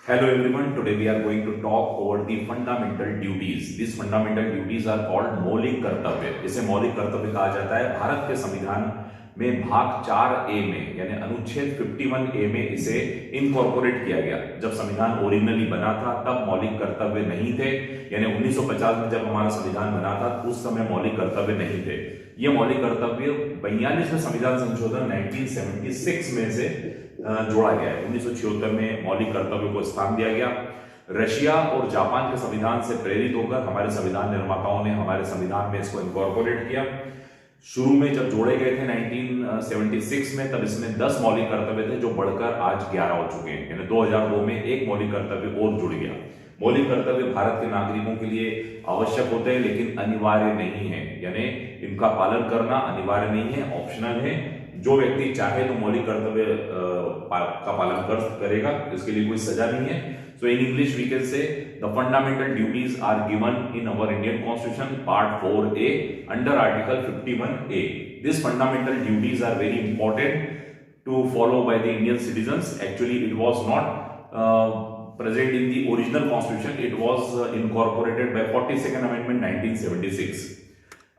Hello everyone, today we are going to talk over the fundamental duties. These fundamental duties are called मौलिक कर्तव्य. इसे मौलिक कर्तव्य कहा जाता है. भारत के संविधान में भाग 4A में यानी अनुच्छेद 51A में इसे इनकॉर्पोरेट किया गया. जब संविधान ओरिजिनली बना था तब मौलिक कर्तव्य नहीं थे, यानी 1950 में जब हमारा संविधान बना था उस समय मौलिक कर्तव्य नहीं थे. ये मौलिक कर्तव्य 42वें संविधान संशोधन 1976 में से जोड़ा गया है. 1976 में मौलिक कर्तव्य को स्थान दिया गया. रशिया और जापान के संविधान से प्रेरित होकर हमारे संविधान निर्माताओं ने हमारे संविधान में इसको इनकॉर्पोरेट किया. शुरू में जब जोड़े गए थे 1976 में, तब इसमें 10 मौलिक कर्तव्य थे जो बढ़कर आज 11 हो चुके हैं. यानी 2002 में एक मौलिक कर्तव्य और जुड़ गया. मौलिक कर्तव्य भारत के नागरिकों के लिए आवश्यक होते हैं लेकिन अनिवार्य नहीं है, यानी इनका पालन करना अनिवार्य नहीं है, ऑप्शनल है. जो व्यक्ति चाहे तो मौलिक कर्तव्य का पालन करेगा, इसके लिए कोई सजा नहीं है. So in English we can say the fundamental duties are given in our Indian constitution part 4A under article 51A. This fundamental duties are very important to follow by the Indian citizens. Actually, it was not present in the original constitution. It was incorporated by 42nd Amendment 1976.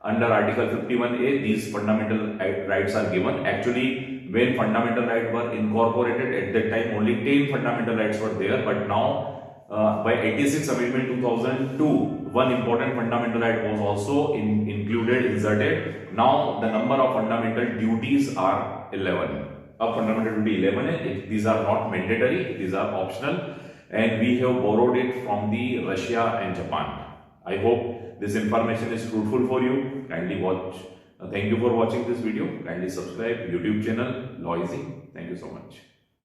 Under Article 51A, these fundamental rights are given. Actually, when fundamental rights were incorporated at that time, only 10 fundamental rights were there. But now, by 86th Amendment 2002, one important fundamental right was also included, inserted. Now, the number of fundamental duties are 11. अब fundamental duty 11 है. these are not mandatory, these are optional, and we have borrowed it from the Russia and Japan. I hope this information is fruitful for you. Kindly watch. Thank you for watching this video. Kindly subscribe YouTube channel Law Easy. Thank you so much.